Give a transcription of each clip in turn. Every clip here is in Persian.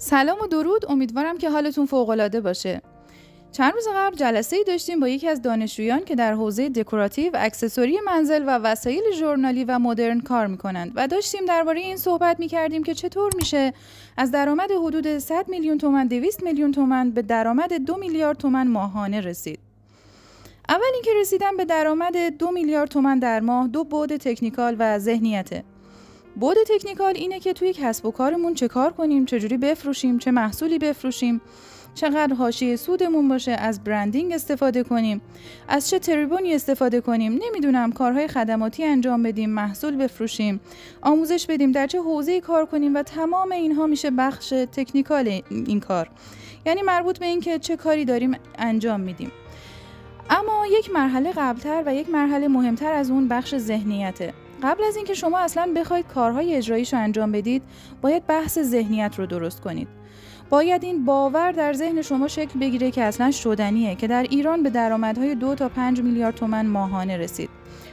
سلام و درود، امیدوارم که حالتون فوق‌العاده باشه. چند روز قبل جلسه‌ای داشتیم با یکی از دانشجویان که در حوزه دکوراتیو، اکسسوری منزل و وسایل ژورنالی و مدرن کار می‌کنند و داشتیم درباره این صحبت می‌کردیم که چطور میشه از درآمد حدود 100 میلیون تومان، 200 میلیون تومان به درآمد 2 میلیارد تومان ماهانه رسید. اول اینکه رسیدن به درآمد 2 میلیارد تومان در ماه دو بعد تکنیکال و ذهنیته. بعد تکنیکال اینه که توی کسب و کارمون چه کار کنیم، چجوری بفروشیم، چه محصولی بفروشیم، چقدر حاشیه سودمون باشه، از برندینگ استفاده کنیم، از چه تریبونی استفاده کنیم، نمیدونم کارهای خدماتی انجام بدیم، محصول بفروشیم، آموزش بدیم، در چه حوزه‌ای کار کنیم و تمام اینها میشه بخش تکنیکال این کار. یعنی مربوط به این که چه کاری داریم انجام میدیم. اما یک مرحله قبلتر و یک مرحله مهمتر از اون بخش ذهنیته. قبل از اینکه شما اصلا بخواید کارهای اجراییشو انجام بدید، باید بحث ذهنیت رو درست کنید. باید این باور در ذهن شما شکل بگیره که اصلا شدنیه که در ایران به درآمدهای 2 تا 5 میلیارد تومان ماهانه رسید.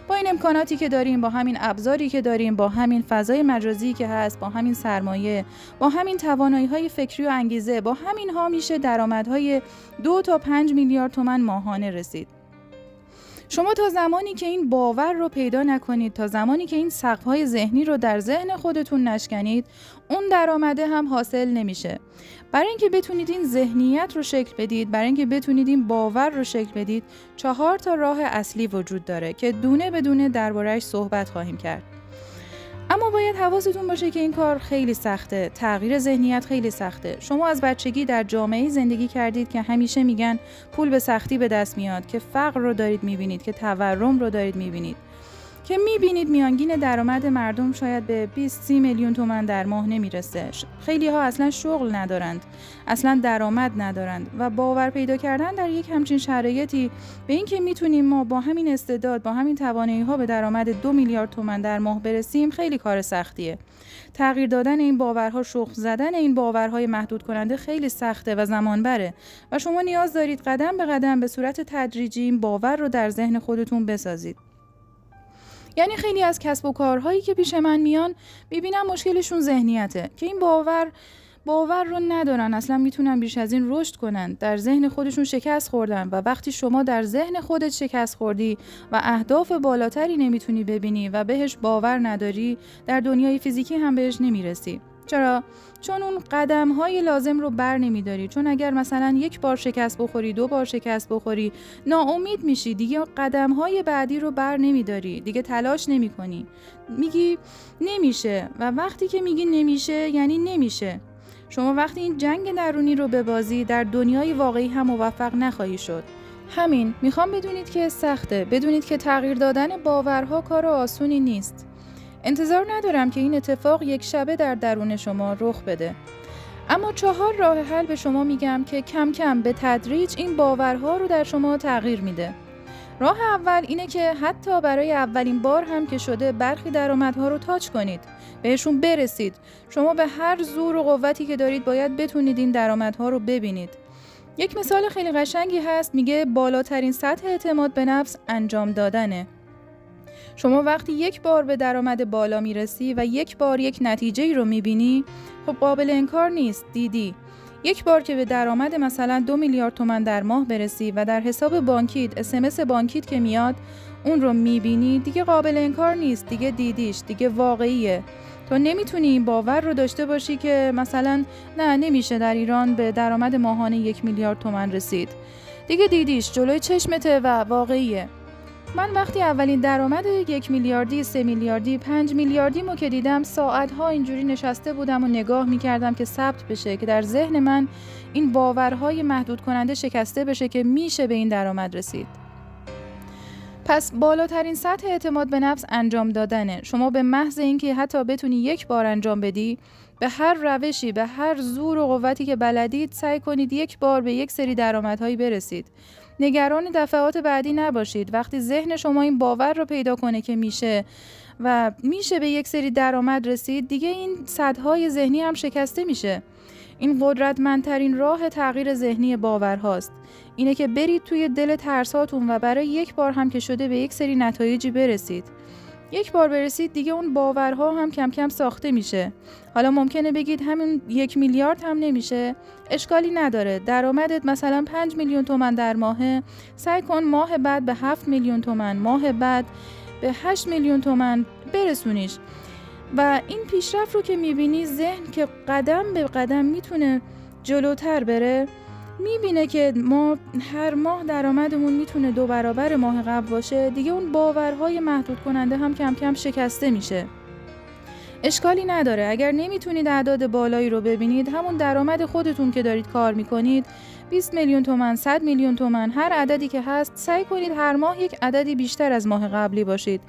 با این امکاناتی که داریم، با همین ابزاری که داریم، با همین فضای مجازی که هست، با همین سرمایه، با همین توانایی‌های فکری و انگیزه، با همین ها میشه درآمدهای 2 تا 5 میلیارد تومان ماهانه رسید. شما تا زمانی که این باور رو پیدا نکنید، تا زمانی که این سقف‌های ذهنی رو در ذهن خودتون نشکنید، اون درآمده هم حاصل نمیشه. برای اینکه بتونید این ذهنیت رو شکل بدید، برای اینکه بتونید این باور رو شکل بدید، 4 تا راه اصلی وجود داره که دونه به دونه درباره‌اش صحبت خواهیم کرد. اما باید حواستون باشه که این کار خیلی سخته، تغییر ذهنیت خیلی سخته. شما از بچگی در جامعه‌ای زندگی کردید که همیشه میگن پول به سختی به دست میاد، که فقر رو دارید میبینید، که تورم رو دارید میبینید، که میبینید میانگین درآمد مردم شاید به 20-30 میلیون تومان در ماه نمیرسه. خیلی ها اصلا شغل ندارند، اصلا درآمد ندارند و باور پیدا کردن در یک همچین شرایطی به این که میتونیم ما با همین استعداد، با همین توانایی ها به درآمد 2 میلیارد تومان در ماه برسیم خیلی کار سختیه. تغییر دادن این باورها، شخم زدن این باورهای محدود کننده خیلی سخته و زمان بره و شما نیاز دارید قدم به قدم به صورت تدریجی این باور رو در ذهن خودتون بسازید. یعنی خیلی از کسب و کارهایی که پیش من میان میبینم مشکلشون ذهنیته، که این باور رو ندارن، اصلا میتونن بیش از این رشد کنن، در ذهن خودشون شکست خوردن و وقتی شما در ذهن خودت شکست خوردی و اهداف بالاتری نمیتونی ببینی و بهش باور نداری، در دنیای فیزیکی هم بهش نمیرسی. چرا؟ چون اون قدم‌های لازم رو بر نمی‌داری. چون اگر مثلا یک بار شکست بخوری، 2 بار شکست بخوری، ناامید میشی، دیگه قدم‌های بعدی رو بر نمی‌داری، دیگه تلاش نمی‌کنی، میگی نمیشه و وقتی که میگی نمیشه یعنی نمیشه. شما وقتی این جنگ درونی رو ببازی، در دنیای واقعی هم موفق نخواهی شد. همین میخوام بدونید که سخته، بدونید که تغییر دادن باورها کار آسونی نیست. انتظار ندارم که این اتفاق یک شبه در درون شما رخ بده. اما 4 راه حل به شما میگم که کم کم به تدریج این باورها رو در شما تغییر میده. راه اول اینه که حتی برای اولین بار هم که شده برخی درآمدها رو تاچ کنید، بهشون برسید. شما به هر زور و قوتی که دارید باید بتونید این درآمدها رو ببینید. یک مثال خیلی قشنگی هست، میگه بالاترین سطح اعتماد به نفس انجام دادنه. شما وقتی یک بار به درآمد بالا میرسی و یک بار یک نتیجه‌ای رو میبینی، خب قابل انکار نیست، دیدی. یک بار که به درآمد مثلا 2 میلیارد تومان در ماه برسی و در حساب بانکیت SMS بانکیت که میاد اون رو میبینی، دیگه قابل انکار نیست، دیگه دیدیش، دیگه واقعیه. تو نمیتونی این باور رو داشته باشی که مثلا نه نمیشه در ایران به درآمد ماهانه 1 میلیارد تومان رسید. دیگه دیدیش، جلوی چشمته و واقعیه. من وقتی اولین درآمد 1 میلیاردی، 3 میلیاردی، 5 میلیاردی مو که دیدم، ساعتها اینجوری نشسته بودم و نگاه میکردم که ثبت بشه، که در ذهن من این باورهای محدود کننده شکسته بشه که میشه به این درآمد رسید. پس بالاترین سطح اعتماد به نفس انجام دادنه. شما به محض اینکه حتی بتونی یک بار انجام بدی، به هر روشی، به هر زور و قوتی که بلدید سعی کنید یک بار به یک سری درآمدهایی برسید. نگران دفعات بعدی نباشید. وقتی ذهن شما این باور رو پیدا کنه که میشه و میشه به یک سری درآمد رسید، دیگه این سدهای ذهنی هم شکسته میشه. این قدرتمندترین راه تغییر ذهنی باورهاست. اینه که برید توی دل ترساتون و برای یک بار هم که شده به یک سری نتایجی برسید. یک بار برسید دیگه اون باورها هم کم کم ساخته میشه. حالا ممکنه بگید همین 1 میلیارد هم نمیشه. اشکالی نداره. درآمدت مثلا 5 میلیون تومان در ماهه. سعی کن ماه بعد به 7 میلیون تومان، ماه بعد به 8 میلیون تومان برسونیش. و این پیشرفت رو که میبینی، ذهن که قدم به قدم میتونه جلوتر بره، میبینه که ما هر ماه درآمدمون میتونه 2 برابر ماه قبل باشه، دیگه اون باورهای محدود کننده هم کم کم شکسته میشه. اشکالی نداره. اگر نمیتونید اعداد بالایی رو ببینید، همون درآمد خودتون که دارید کار میکنید، 20 میلیون تومان، 100 میلیون تومان، هر عددی که هست، سعی کنید هر ماه یک عددی بیشتر از ماه قبلی باشید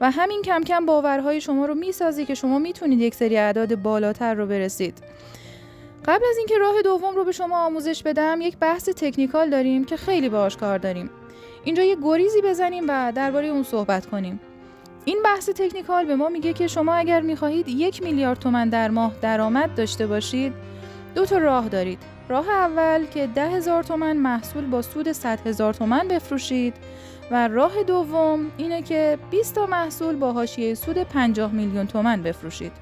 و همین کم کم باورهای شما رو میسازی که شما میتونید یک سری اعداد بالاتر رو برسید. قبل از اینکه راه دوم رو به شما آموزش بدم، یک بحث تکنیکال داریم که خیلی باهاش کار داریم. اینجا یه گریزی بزنیم و درباره اون صحبت کنیم. این بحث تکنیکال به ما میگه که شما اگر میخواهید 1 میلیارد تومان در ماه درآمد داشته باشید، 2 تا راه دارید. راه اول که 10,000 تومان محصول با سود 100,000 تومان بفروشید و راه دوم اینه که 20 تا محصول با حاشیه سود 50 میلیون تومان بفروشید.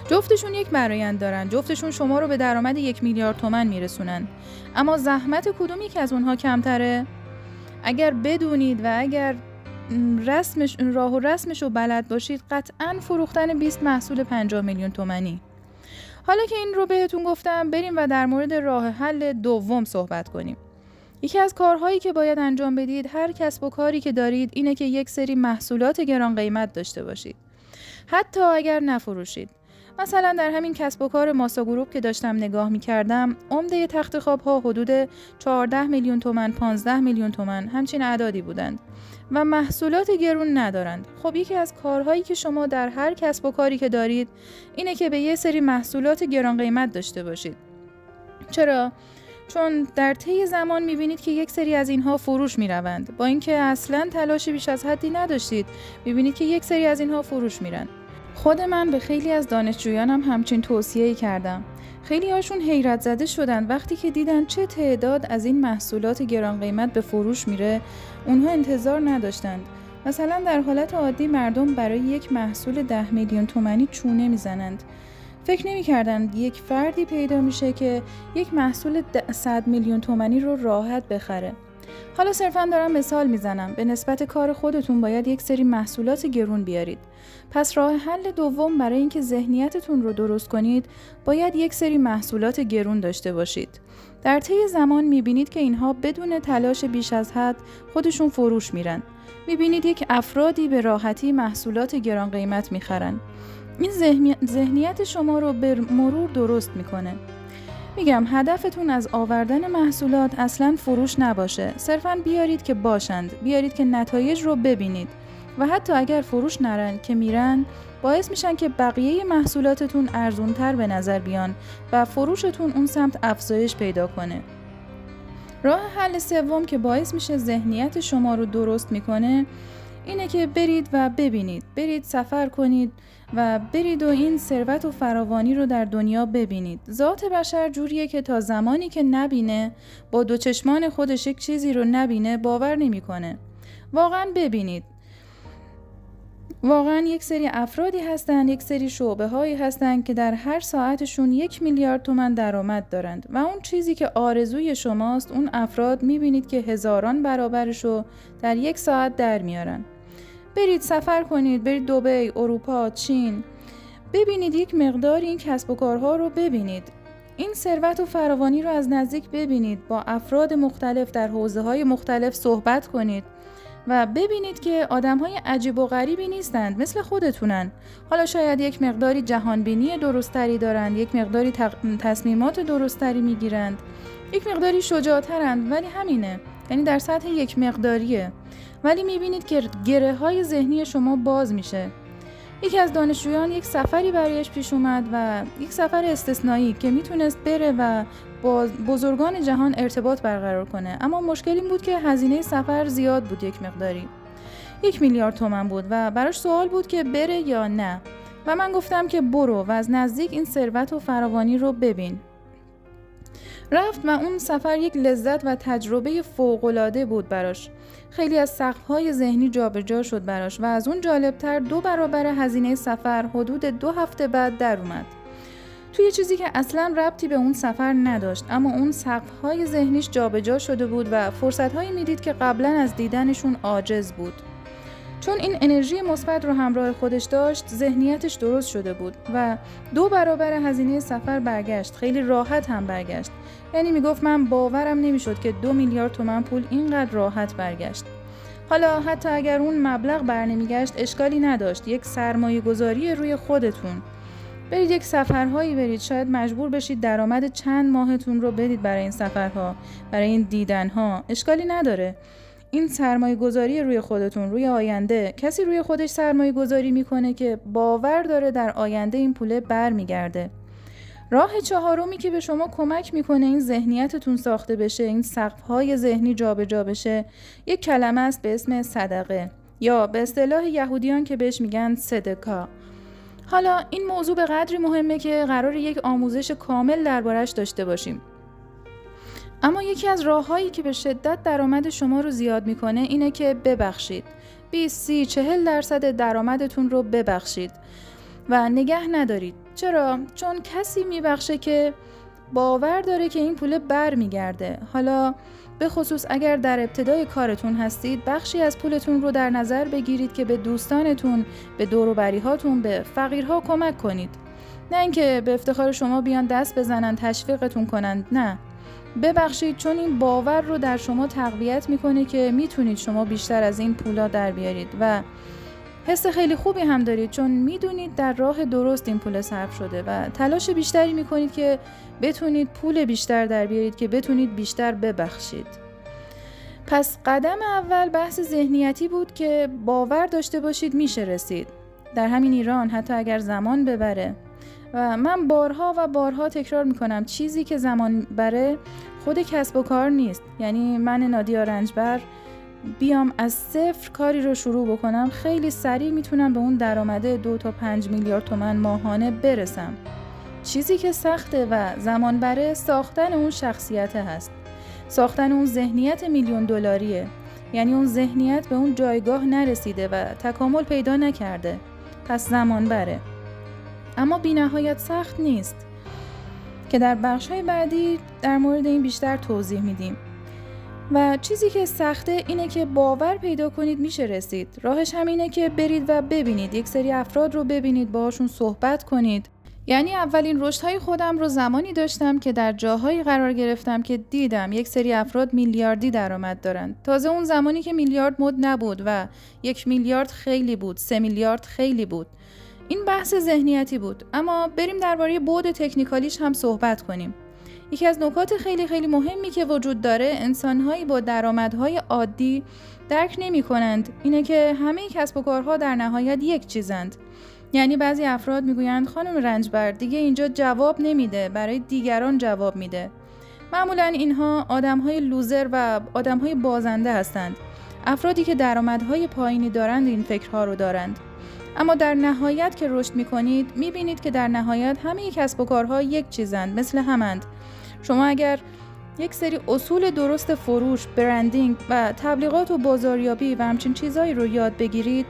جفتشون یک برآیند دارن. جفتشون شما رو به درآمد 1 میلیارد تومان میرسونن. اما زحمت کدوم یک از اونها کمتره؟ اگر بدونید و اگر راه و رسمش رو بلد باشید، قطعاً فروختن 20 محصول 50 میلیون تومانی. حالا که این رو بهتون گفتم، بریم و در مورد راه حل دوم صحبت کنیم. یکی از کارهایی که باید انجام بدید، هر کسب و کاری که دارید، اینه که یک سری محصولات گران قیمت داشته باشید. حتی اگر نفروشید. مثلا در همین کسب و کار ماسا گروپ که داشتم نگاه می‌کردم، عمده تخت خواب‌ها حدود 14 میلیون تومان، 15 میلیون تومان همچین اعدادی بودند و محصولات گرون ندارند. خب یکی از کارهایی که شما در هر کسب و کاری که دارید اینه که به یه سری محصولات گران قیمت داشته باشید. چرا؟ چون در طی زمان می‌بینید که یک سری از اینها فروش می‌روند. با اینکه اصلاً تلاش بیش از حدی نداشتید، می‌بینید که یک سری از اینها فروش میرن. خود من به خیلی از دانشجویانم همچین توصیه‌ای کردم. خیلی هاشون حیرت زده شدن وقتی که دیدن چه تعداد از این محصولات گران قیمت به فروش میره. اونها انتظار نداشتند. مثلا در حالت عادی مردم برای یک محصول 10 میلیون تومانی چونه میزنند. فکر نمی‌کردند یک فردی پیدا میشه که یک محصول 100 میلیون تومانی رو راحت بخره. حالا صرفاً دارم مثال میزنم. به نسبت کار خودتون باید یک سری محصولات گرون بیارید. پس راه حل دوم برای اینکه ذهنیتتون رو درست کنید، باید یک سری محصولات گرون داشته باشید. در طی زمان میبینید که اینها بدون تلاش بیش از حد خودشون فروش میرن. میبینید یک افرادی به راحتی محصولات گران قیمت میخرن. این ذهنیت شما رو به مرور درست میکنه. میگم هدفتون از آوردن محصولات اصلاً فروش نباشه. صرفاً بیارید که باشند، بیارید که نتایج رو ببینید و حتی اگر فروش نرن که میرن، باعث میشن که بقیه محصولاتتون ارزونتر به نظر بیان و فروشتون اون سمت افزایش پیدا کنه. راه حل سوم که باعث میشه ذهنیت شما رو درست میکنه، اینه که برید و ببینید، برید سفر کنید و برید و این ثروت و فراوانی رو در دنیا ببینید. ذات بشر جوریه که تا زمانی که نبینه، با 2 چشمان خودش یک چیزی رو نبینه، باور نمیکنه. واقعا ببینید. واقعا یک سری افرادی هستن، یک سری شعبه هایی هستن که در هر ساعتشون 1 میلیارد تومان درآمد دارند و اون چیزی که آرزوی شماست، اون افراد میبینید که هزاران برابرشو در 1 ساعت در میارن. برید سفر کنید، برید دبی، اروپا، چین. ببینید یک مقدار این کسب و کارها رو ببینید. این ثروت و فراوانی رو از نزدیک ببینید. با افراد مختلف در حوزه‌های مختلف صحبت کنید و ببینید که آدم‌های عجیب و غریبی نیستند، مثل خودتونن. حالا شاید یک مقداری جهانبینی درستری دارند، یک مقداری تصمیمات درستری میگیرند، یک مقداری شجاع‌ترند، ولی همینه. یعنی در سطح یک مقداریه. ولی میبینید که گره‌های ذهنی شما باز میشه. یکی از دانشجویان یک سفری برایش پیش اومد و یک سفر استثنایی که میتونست بره و با بزرگان جهان ارتباط برقرار کنه، اما مشکل این بود که هزینه سفر زیاد بود، یک مقداری 1 میلیارد تومان بود و براش سوال بود که بره یا نه. و من گفتم که برو و از نزدیک این ثروت و فراوانی رو ببین. رفت و اون سفر یک لذت و تجربه فوق‌العاده بود براش. خیلی از سقف‌های ذهنی جابجا شد براش و از اون جالبتر 2 برابر هزینه سفر حدود 2 هفته بعد در اومد. توی چیزی که اصلاً ربطی به اون سفر نداشت، اما اون سقف‌های ذهنیش جابجا شده بود و فرصت‌هایی میدید که قبلاً از دیدنشون عاجز بود. چون این انرژی مثبت رو همراه خودش داشت، ذهنیتش درست شده بود و 2 برابر هزینه سفر برگشت. خیلی راحت هم برگشت. یعنی میگفت من باورم نمیشد که 2 میلیارد تومان پول اینقدر راحت برگشت. حالا حتی اگر اون مبلغ برنمیگشت اشکالی نداشت. یک سرمایه گذاری روی خودتون. برید یک سفرهایی برید، شاید مجبور بشید درآمد چند ماهتون رو بدید برای این سفرها، برای این دیدنها. اشکالی نداره. این سرمایه گذاری روی خودتون، روی آینده. کسی روی خودش سرمایه گذاری میکنه که باور داره در آینده این پوله برمیگرده. راه 4می که به شما کمک میکنه این ذهنیتتون ساخته بشه، این سقف‌های ذهنی جابجا بشه، یک کلمه است به اسم صدقه، یا به اصطلاح یهودیان که بهش میگن صدقه. حالا این موضوع به قدری مهمه که قراره یک آموزش کامل دربارش داشته باشیم. اما یکی از راه‌هایی که به شدت درآمد شما رو زیاد میکنه اینه که ببخشید. 20-30-40% درآمدتون رو ببخشید و نگه ندارید. چرا؟ چون کسی میبخشه که باور داره که این پول برمیگرده. حالا به خصوص اگر در ابتدای کارتون هستید، بخشی از پولتون رو در نظر بگیرید که به دوستانتون، به دور و بریهاتون، به فقیرها کمک کنید. نه اینکه به افتخار شما بیان دست بزنن تشویقتون کنند، نه. ببخشید، چون این باور رو در شما تقویت میکنه که میتونید شما بیشتر از این پولا در بیارید و حس خیلی خوبی هم دارید، چون میدونید در راه درست این پول صرف شده و تلاش بیشتری میکنید که بتونید پول بیشتر در بیارید، که بتونید بیشتر ببخشید. پس قدم اول بحث ذهنیتی بود که باور داشته باشید میشه رسید. در همین ایران حتی اگر زمان ببره، و من بارها و بارها تکرار میکنم، چیزی که زمان بره خود کسب و کار نیست. یعنی من نادیا رنجبر بیام از صفر کاری رو شروع بکنم، خیلی سریع میتونم به اون درآمد 2 تا 5 میلیارد تومان ماهانه برسم. چیزی که سخته و زمان بره ساختن اون شخصیت هست، ساختن اون ذهنیت میلیون دلاریه. یعنی اون ذهنیت به اون جایگاه نرسیده و تکامل پیدا نکرده، پس زمان بره. اما بی نهایت سخت نیست که در بخش‌های بعدی در مورد این بیشتر توضیح میدیم. و چیزی که سخته اینه که باور پیدا کنید میشه رسید. راهش همینه که برید و ببینید، یک سری افراد رو ببینید، باهاشون صحبت کنید. یعنی اولین رشدهای خودم رو زمانی داشتم که در جاهایی قرار گرفتم که دیدم یک سری افراد میلیاردی درآمد دارن. تازه اون زمانی که میلیارد مد نبود و 1 میلیارد خیلی بود، 3 میلیارد خیلی بود. این بحث ذهنیتی بود. اما بریم درباره بعد تکنیکالیش هم صحبت کنیم. یکی از نکات خیلی خیلی مهمی که وجود داره، انسان‌هایی با درآمدهای عادی درک نمی‌کنند اینه که همه کسب و کارها در نهایت یک چیزند. یعنی بعضی افراد میگویند خانم رنجبر دیگه اینجا جواب نمیده، برای دیگران جواب میده. معمولاً اینها آدم‌های لوزر و آدم‌های بازنده هستند. افرادی که درآمدهای پایینی دارند این فکرها رو دارند. اما در نهایت که رشد می‌کنید می‌بینید که در نهایت همه کسب و کارها یک چیزند، مثل همند. شما اگر یک سری اصول درست فروش، برندینگ و تبلیغات و بازاریابی و همچین چیزایی رو یاد بگیرید،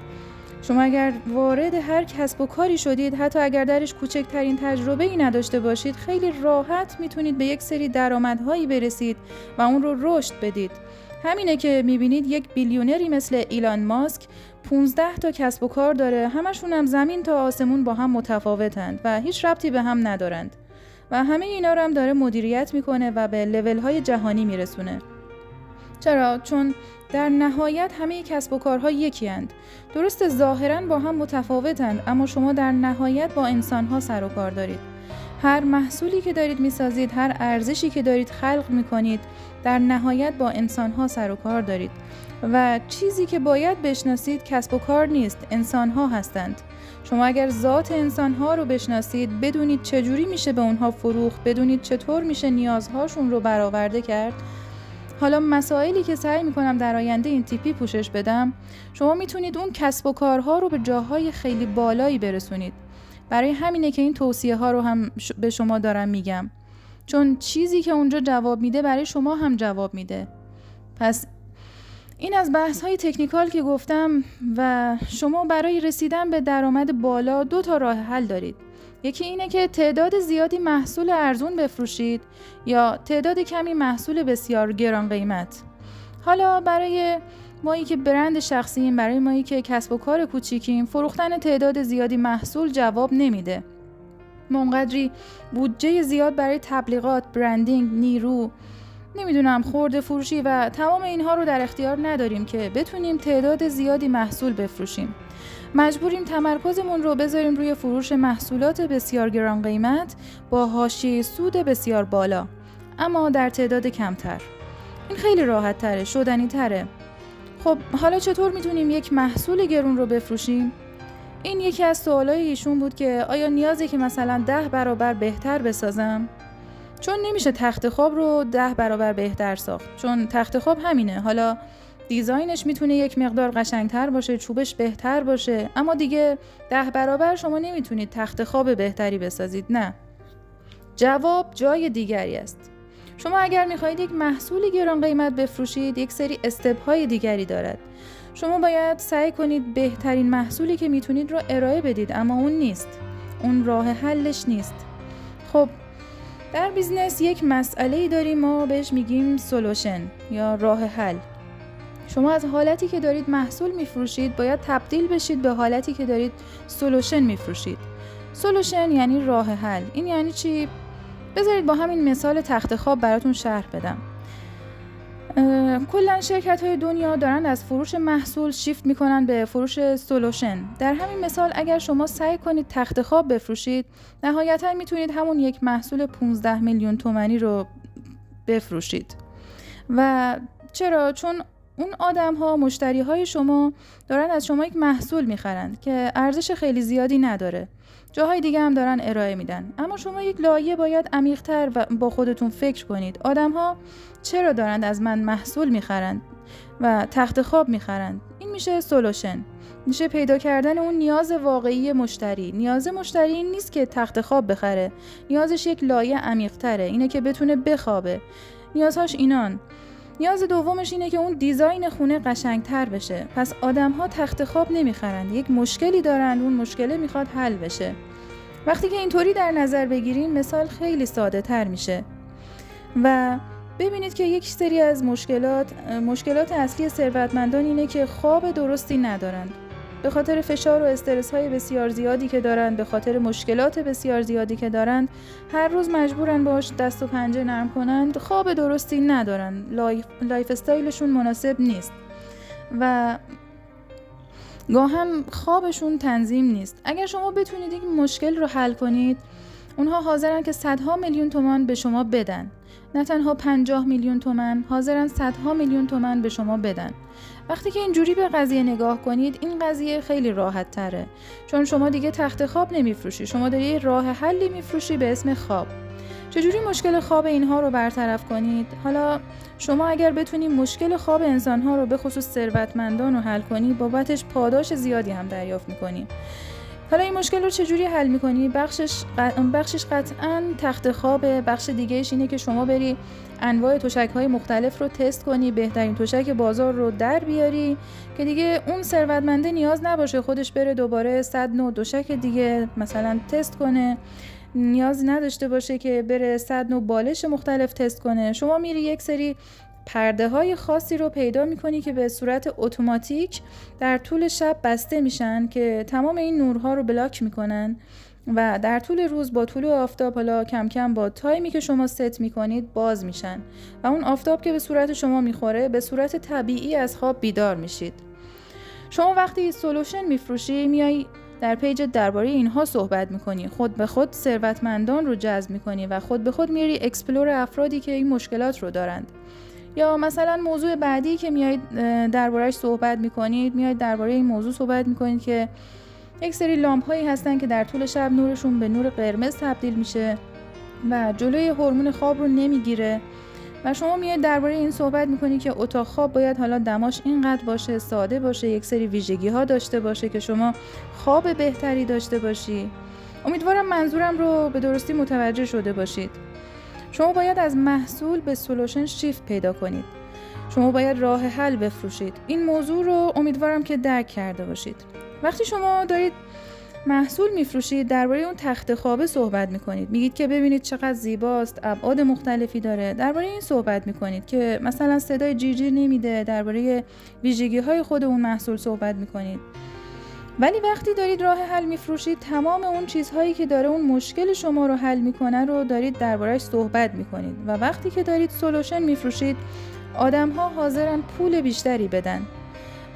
شما اگر وارد هر کسب و کاری شدید، حتی اگر درش کوچکترین تجربه‌ای نداشته باشید، خیلی راحت میتونید به یک سری درآمدهایی برسید و اون رو رشد بدید. همینه که میبینید یک بیلیونری مثل ایلان ماسک 15 تا کسب و کار داره، همشون هم زمین تا آسمون با هم متفاوتند و هیچ ربطی به هم ندارند. و همه اینا رو هم داره مدیریت میکنه و به لول‌های جهانی میرسونه. چرا؟ چون در نهایت همه کسب و کارها یکی اند. درست ظاهراً با هم متفاوتند، اما شما در نهایت با انسانها سر و کار دارید. هر محصولی که دارید میسازید، هر ارزشی که دارید خلق میکنید، در نهایت با انسانها سر و کار دارید. و چیزی که باید بشناسید کسب و کار نیست، انسانها هستند. شما اگر ذات انسانها رو بشناسید، بدونید چجوری میشه به اونها فروخت، بدونید چطور میشه نیازهاشون رو برآورده کرد. حالا مسائلی که سعی میکنم در آینده این تیپی پوشش بدم، شما میتونید اون کسب و کارها رو به جاهای خیلی بالایی برسونید. برای همینه که این توصیه ها رو هم به شما دارم میگم. چون چیزی که اونجا جواب میده برای شما هم جواب میده. پس این از بحث‌های تکنیکال که گفتم و شما برای رسیدن به درآمد بالا 2 تا راه حل دارید. یکی اینه که تعداد زیادی محصول ارزون بفروشید یا تعداد کمی محصول بسیار گران قیمت. حالا برای مایی که برند شخصیم، برای مایی که کسب و کار کوچیکیم، فروختن تعداد زیادی محصول جواب نمیده. ما اونقدری بودجه زیاد برای تبلیغات، برندینگ، نیرو، نمیدونم خرده فروشی و تمام اینها رو در اختیار نداریم که بتونیم تعداد زیادی محصول بفروشیم. مجبوریم تمرکزمون رو بذاریم روی فروش محصولات بسیار گران قیمت با حاشیه سود بسیار بالا، اما در تعداد کمتر. این خیلی راحت تره، شدنی تره. خب حالا چطور میتونیم یک محصول گرون رو بفروشیم؟ این یکی از سوالای ایشون بود که آیا نیازه که مثلا 10 برابر بهتر بسازم؟ چون نمیشه تخت خواب رو 10 برابر بهتر ساخت، چون تخت خواب همینه. حالا دیزاینش میتونه یک مقدار قشنگتر باشه، چوبش بهتر باشه، اما دیگه 10 برابر شما نمیتونید تخت خواب بهتری بسازید. نه، جواب جای دیگری است. شما اگر میخواهید یک محصول گران قیمت بفروشید، یک سری استپ‌های دیگری دارد. شما باید سعی کنید بهترین محصولی که میتونید رو ارائه بدید، اما اون نیست. اون راه حلش نیست. خب در بیزنس یک مسئله‌ای داریم، ما بهش میگیم سولوشن یا راه حل. شما از حالتی که دارید محصول میفروشید باید تبدیل بشید به حالتی که دارید سولوشن میفروشید. سولوشن یعنی راه حل. این یعنی چی؟ بذارید با همین مثال تخت خواب براتون شرح بدم. کلا شرکت‌های دنیا دارن از فروش محصول شیفت میکنن به فروش سولوشن. در همین مثال اگر شما سعی کنید تخت خواب بفروشید، نهایتاً میتونید همون یک محصول 15 میلیون تومانی رو بفروشید. و چرا؟ چون اون آدم‌ها، مشتری‌های شما دارن از شما یک محصول میخرند که ارزش خیلی زیادی نداره. جاهای دیگه هم دارن ارائه میدن. اما شما یک لایه باید عمیق‌تر و با خودتون فکر کنید. آدم‌ها چرا دارند از من محصول میخرند و تخت خواب میخرند؟ این میشه سولوشن. میشه پیدا کردن اون نیاز واقعی مشتری. نیاز مشتری این نیست که تخت خواب بخره. نیازش یک لایه عمیق‌تره. اینه که بتونه بخوابه. نیازهاش اینان. نیاز دومش اینه که اون دیزاین خونه قشنگتر بشه. پس آدم‌ها تخت خواب نمیخرند. یک مشکلی دارن، اون مشکل میخواد حل بشه. وقتی که اینطوری در نظر بگیریم مثال خیلی ساده تر میشه و ببینید که یک سری از مشکلات اصلی ثروتمندان اینه که خواب درستی ندارند. به خاطر فشار و استرس های بسیار زیادی که دارند، به خاطر مشکلات بسیار زیادی که دارند، هر روز مجبورن باش دست و پنجه نرم کنند. خواب درستی ندارند. لایف استایلشون مناسب نیست و گاهم خوابشون تنظیم نیست. اگر شما بتونید این مشکل رو حل کنید، اونها حاضرن که صدها میلیون تومان به شما بدن. نه تنها 50 میلیون تومان، حاضرن صدها میلیون تومان به شما بدن. وقتی که اینجوری به قضیه نگاه کنید، این قضیه خیلی راحت تره، چون شما دیگه تخت خواب نمیفروشی، شما داری یه راه حلی میفروشی به اسم خواب. چجوری مشکل خواب اینها رو برطرف کنید؟ حالا شما اگر بتونید مشکل خواب انسانها رو به خصوص ثروتمندان رو حل کنی، بابتش پاداش زیادی هم دریافت میکنی. حالا این مشکل رو چجوری حل میکنی؟ بخشش قطعاً تخت خوابه. بخش دیگهش اینه که شما بری انواع تشک‌های مختلف رو تست کنی، بهترین تشک بازار رو در بیاری که دیگه اون ثروتمنده نیاز نباشه خودش بره دوباره 100 نوع تشک دیگه مثلا تست کنه، نیاز نداشته باشه که بره 100 نوع بالش مختلف تست کنه. شما میری یک سری پرده های خاصی رو پیدا میکنی که به صورت اتوماتیک در طول شب بسته میشن که تمام این نورها رو بلاک میکنن و در طول روز با طول آفتاب، حالا کم کم با تایمی که شما ست میکنید باز میشن و اون آفتاب که به صورت شما میخوره به صورت طبیعی از خواب بیدار میشید. شما وقتی سولوشن میفروشی میای در پیج درباره اینها صحبت میکنی، خود به خود ثروتمندان رو جذب میکنی و خود به خود میری اکسپلور افرادی که این مشکلات رو دارند. یا مثلا موضوع بعدی که میایید درباره‌اش صحبت میکنید، میایید درباره این موضوع صحبت میکنید که یک سری لامپ هایی هستن که در طول شب نورشون به نور قرمز تبدیل میشه و جلوی هورمون خواب رو نمیگیره و شما میایید درباره این صحبت میکنید که اتاق خواب باید حالا دماش اینقدر باشه، ساده باشه، یک سری ویژگی ها داشته باشه که شما خواب بهتری داشته باشی. امیدوارم منظورم رو به درستی متوجه شده باشید. شما باید از محصول به سولوشن شیفت پیدا کنید. شما باید راه حل بفروشید. این موضوع رو امیدوارم که درک کرده باشید. وقتی شما دارید محصول میفروشید، درباره اون تخت خوابه صحبت میکنید. میگید که ببینید چقدر زیباست، ابعاد مختلفی داره. درباره این صحبت میکنید که مثلا صدای جیرجیر نمیده. درباره ویژگی‌های خود اون محصول صحبت میکنید. ولی وقتی دارید راه حل میفروشید، تمام اون چیزهایی که داره اون مشکل شما رو حل میکنه رو دارید درباره‌اش صحبت میکنید. و وقتی که دارید سولوشن میفروشید، آدم‌ها حاضرن پول بیشتری بدن.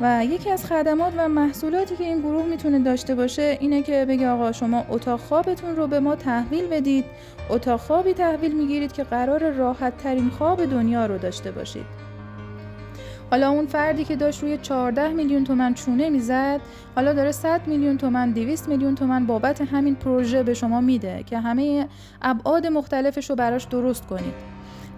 و یکی از خدمات و محصولاتی که این گروه میتونه داشته باشه اینه که بگه آقا شما اتاق خوابتون رو به ما تحویل بدید. اتاق خوابی تحویل میگیرید که قرار راحت ترین خواب دنیا رو داشته باشید. حالا اون فردی که داشت روی 14 میلیون تومان چونه میزد، حالا داره 100 میلیون تومان 200 میلیون تومان بابت همین پروژه به شما میده که همه ابعاد مختلفش رو براش درست کنید.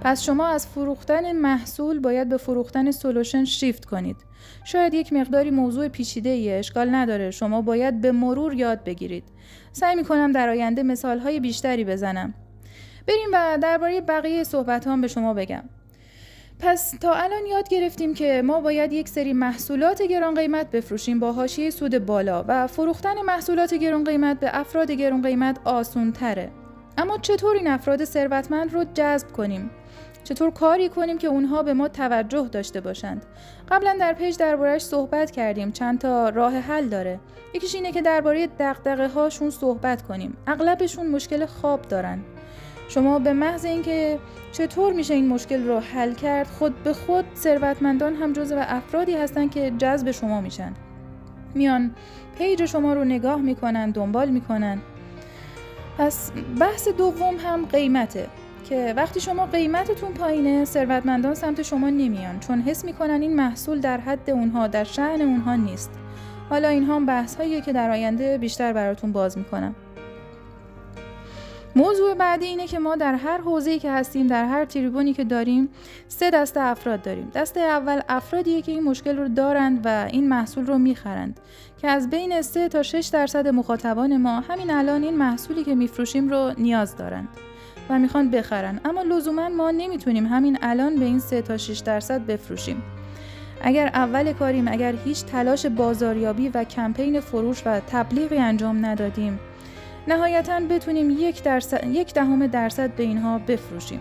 پس شما از فروختن محصول باید به فروختن سولوشن شیفت کنید. شاید یک مقداری موضوع پیچیده‌ایه، اشکال نداره. شما باید به مرور یاد بگیرید. سعی می‌کنم در آینده مثال‌های بیشتری بزنم. بریم و درباره بقیه صحبت‌هام به شما بگم. پس تا الان یاد گرفتیم که ما باید یک سری محصولات گران قیمت بفروشیم با حاشیه سود بالا و فروختن محصولات گران قیمت به افراد گران قیمت آسان‌تره. اما چطور این افراد ثروتمند رو جذب کنیم؟ چطور کاری کنیم که اونها به ما توجه داشته باشند؟ قبلا در پیج درباره‌اش صحبت کردیم. چند تا راه حل داره. یکیش اینه که درباره دغدغه‌هاشون صحبت کنیم. اغلبشون مشکل خواب دارن. شما به محض اینکه چطور میشه این مشکل رو حل کرد، خود به خود ثروتمندان هم جزو افرادی هستن که جذب شما میشن. میان پیج شما رو نگاه میکنن، دنبال میکنن. پس بحث دوم هم قیمته که وقتی شما قیمتتون پایینه، ثروتمندان سمت شما نمیان، چون حس میکنن این محصول در حد اونها، در شأن اونها نیست. حالا اینها هم بحث‌هاییه که در آینده بیشتر براتون باز میکنم. موضوع بعدی اینه که ما در هر حوزه‌ای که هستیم، در هر تریبونی که داریم، 3 دسته افراد داریم. دسته اول افرادیه که این مشکل رو دارند و این محصول رو میخرند، که از بین 3 تا 6% مخاطبان ما همین الان این محصولی که میفروشیم رو نیاز دارند و میخوان بخرن. اما لزوما ما نمیتونیم همین الان به این 3 تا 6% بفروشیم. اگر اول کاریم، اگر هیچ تلاش بازاریابی و کمپین فروش و تبلیغی انجام ندادیم، نهایتاً بتونیم 0.1% به اینها بفروشیم.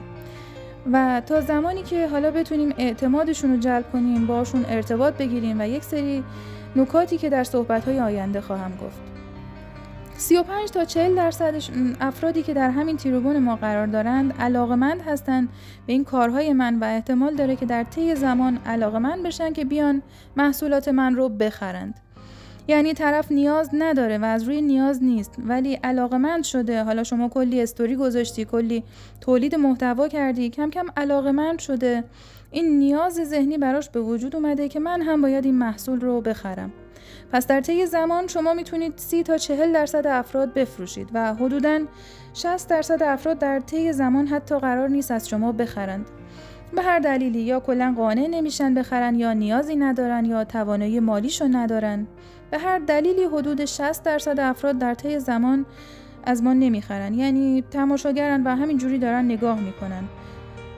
و تا زمانی که حالا بتونیم اعتمادشون رو جلب کنیم، باشون ارتباط بگیریم و یک سری نکاتی که در صحبت‌های آینده خواهم گفت. 35 تا 40% افرادی که در همین تریبون ما قرار دارند علاقمند هستند به این کارهای من و احتمال داره که در طی زمان علاقمند بشن که بیان محصولات من رو بخرند. یعنی طرف نیاز نداره و از روی نیاز نیست، ولی علاقمند شده. حالا شما کلی استوری گذاشتی، کلی تولید محتوا کردی، کم کم علاقمند شده. این نیاز ذهنی براش به وجود اومده که من هم باید این محصول رو بخرم. پس در طی زمان شما میتونید 30 تا 40% افراد بفروشید و حدوداً 60% افراد در طی زمان حتی قرار نیست از شما بخرند. به هر دلیلی، یا کلاً قانع نمیشن بخرن، یا نیازی ندارن، یا توانایی مالیشو ندارن. به هر دلیلی حدود 60% افراد در طی زمان از ما نمیخرن. یعنی تماشاگرن و همین جوری دارن نگاه میکنن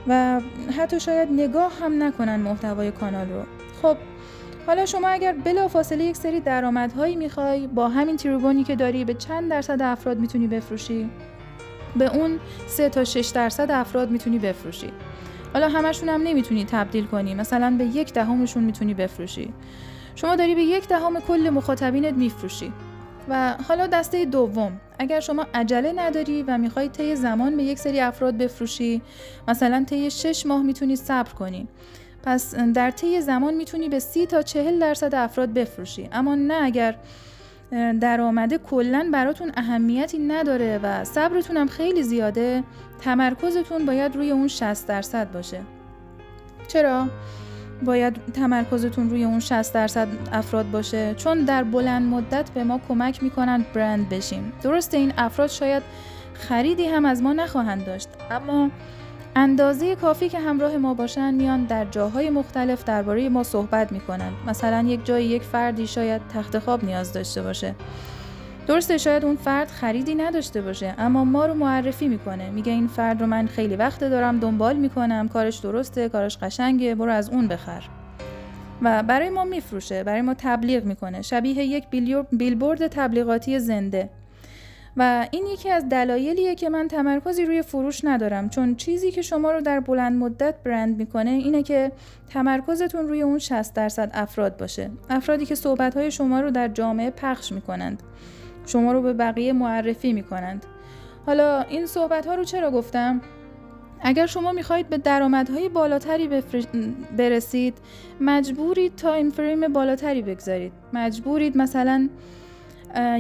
و حتی شاید نگاه هم نکنن محتوای کانال رو. خب حالا شما اگر بلافاصله یک سری درآمدهایی میخوای، با همین تریبونی که داری به چند درصد افراد میتونی بفروشی؟ به اون 3 تا 6% افراد میتونی بفروشی. حالا همشون هم نمیتونی تبدیل کنی، مثلا به 0.1% میتونی بفروشی. شما داری به 0.1% کل مخاطبینت میفروشی. و حالا دسته دوم، اگر شما عجله نداری و میخوای طی زمان به یک سری افراد بفروشی، مثلا طی 6 ماه میتونی صبر کنی. پس در طی زمان میتونی به 30 تا 40% افراد بفروشی. اما نه اگر درآمد کلاً براتون اهمیتی نداره و صبرتون هم خیلی زیاده، تمرکزتون باید روی اون 60% باشه. چرا باید تمرکزتون روی اون 60% افراد باشه؟ چون در بلند مدت به ما کمک میکنن برند بشیم. درسته این افراد شاید خریدی هم از ما نخواهند داشت، اما اندازه کافی که همراه ما باشن، میان در جاهای مختلف درباره ما صحبت میکنن. مثلا یک جای یک فردی شاید تخت خواب نیاز داشته باشه درسته شاید اون فرد خریدی نداشته باشه، اما ما رو معرفی میکنه، میگه این فرد رو من خیلی وقت دارم دنبال میکنم، کارش درسته، کارش قشنگه، برو از اون بخر. و برای ما میفروشه، برای ما تبلیغ میکنه، شبیه یک بیلبورد تبلیغاتی زنده. و این یکی از دلایلیه که من تمرکزی روی فروش ندارم، چون چیزی که شما رو در بلند مدت برند میکنه اینه که تمرکزتون روی اون 60% افراد باشه، افرادی که صحبت‌های شما رو در جامعه پخش میکنند، شما رو به بقیه معرفی میکنند. حالا این صحبت‌ها رو چرا گفتم؟ اگر شما میخواهید به درآمدهای بالاتری برسید، مجبورید تایم فریم بالاتری بگذارید. مجبورید مثلا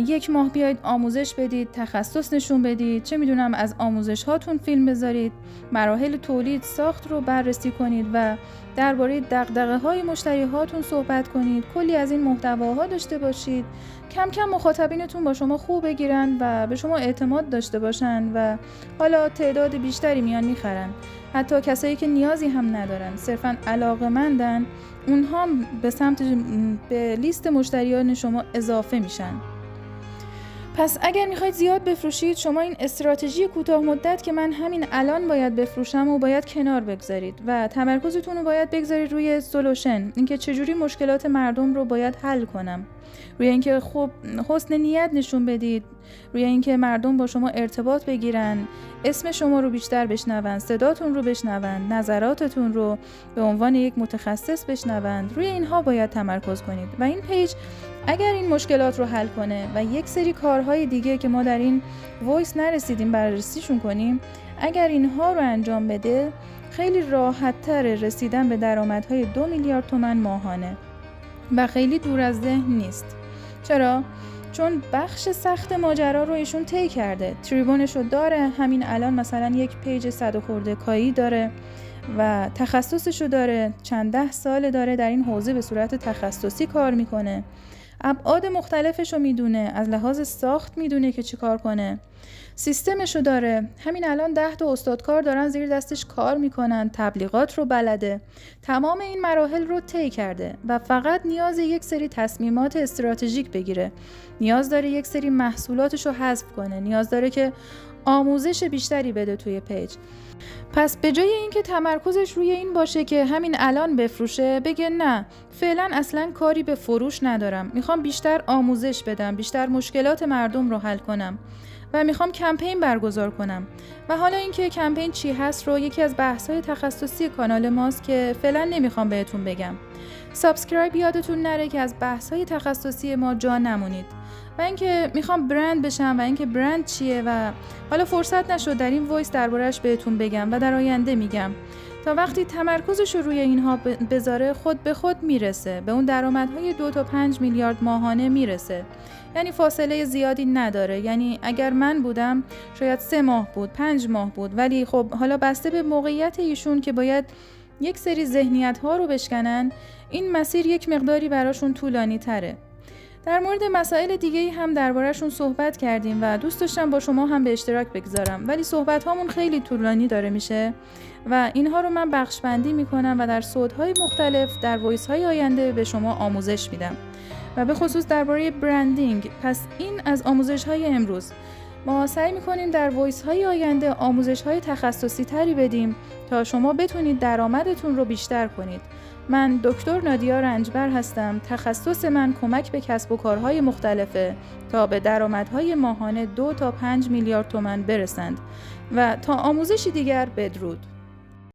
1 ماه بیاید آموزش بدید، تخصص نشون بدید، چه میدونم از آموزش هاتون فیلم بذارید، مراحل تولید ساخت رو بررسی کنید و درباره دغدغه های مشتری هاتون صحبت کنید، کلی از این محتواها داشته باشید. کم کم مخاطبینتون با شما خوب بگیرن و به شما اعتماد داشته باشن و حالا تعداد بیشتری میان میخرن. حتی کسایی که نیازی هم ندارن، صرفاً علاقه‌مندن، اونها به لیست مشتریان شما اضافه میشن. پس اگر میخواید زیاد بفروشید، شما این استراتژی کوتاه مدت که من همین الان باید بفروشم و باید کنار بگذارید و تمرکزتون رو باید بگذارید روی سولوشن، اینکه چجوری مشکلات مردم رو باید حل کنم، روی اینکه خوب حسن نیت نشون بدید، روی اینکه مردم با شما ارتباط بگیرن، اسم شما رو بیشتر بشنون، صداتون رو بشنون، نظراتتون رو به عنوان یک متخصص بشنوند. روی اینها باید تمرکز کنید و این پیج اگر این مشکلات رو حل کنه و یک سری کارهای دیگه که ما در این وایس نرسیدیم بررسیشون کنیم، اگر اینها رو انجام بده، خیلی راحت‌تر رسیدن به درآمدهای 2 میلیارد تومان ماهانه و خیلی دور از ذهن نیست. چرا؟ چون بخش سخت ماجرا رو ایشون طی کرده، تریبونشو داره، همین الان مثلا یک پیج 100 خورده کایی داره و تخصصشو داره، چند 10 سال داره در این حوزه به صورت تخصصی کار میکنه، ابعاد مختلفشو میدونه، از لحاظ ساخت میدونه که چی کار کنه، سیستمشو داره، همین الان 10 تا استادکار دارن زیر دستش کار میکنن، تبلیغات رو بلده، تمام این مراحل رو طی کرده و فقط نیاز یک سری تصمیمات استراتژیک بگیره، نیاز داره یک سری محصولاتشو حذف کنه، نیاز داره که آموزش بیشتری بده توی پیج. پس به جای اینکه تمرکزش روی این باشه که همین الان بفروشه، بگه نه، فعلا اصلا کاری به فروش ندارم، میخوام بیشتر آموزش بدم، بیشتر مشکلات مردم رو حل کنم و میخوام کمپین برگزار کنم. و حالا اینکه کمپین چی هست رو یکی از بحث‌های تخصصی کانال ماست که فعلا نمیخوام بهتون بگم. سابسکرایب یادتون نره که از بحث‌های تخصصی ما جا نمونید. و اینکه میخوام برند بشم و اینکه برند چیه و حالا فرصت نشد در این وایس درباره‌اش بهتون بگم و در آینده میگم. تا وقتی تمرکزش رو روی اینها بذاره، خود به خود میرسه به اون درآمدهای 2 تا 5 میلیارد ماهانه میرسه. یعنی فاصله زیادی نداره. یعنی اگر من بودم شاید 3 ماه بود، 5 ماه بود، ولی خب حالا بسته به موقعیت ایشون که باید یک سری ذهنیت‌ها رو بشکنن، این مسیر یک مقداری براشون طولانی تره. در مورد مسائل دیگه‌ای هم درباره‌شون صحبت کردیم و دوست داشتم با شما هم به اشتراک بگذارم، ولی صحبت‌هامون خیلی طولانی داره میشه و اینها رو من بخش‌بندی می‌کنم و در صوت‌های مختلف در وایس‌های آینده به شما آموزش میدم و به خصوص درباره برندینگ. پس این از آموزش‌های امروز. ما سعی می‌کنیم در وایس‌های آینده آموزش‌های تخصصی تری بدیم تا شما بتونید درآمدتون رو بیشتر کنید. من دکتر نادیا رنجبر هستم. تخصص من کمک به کسب و کارهای مختلفه تا به درآمدهای ماهانه 2 تا 5 میلیارد تومان برسند و تا آموزشی دیگر بدرود.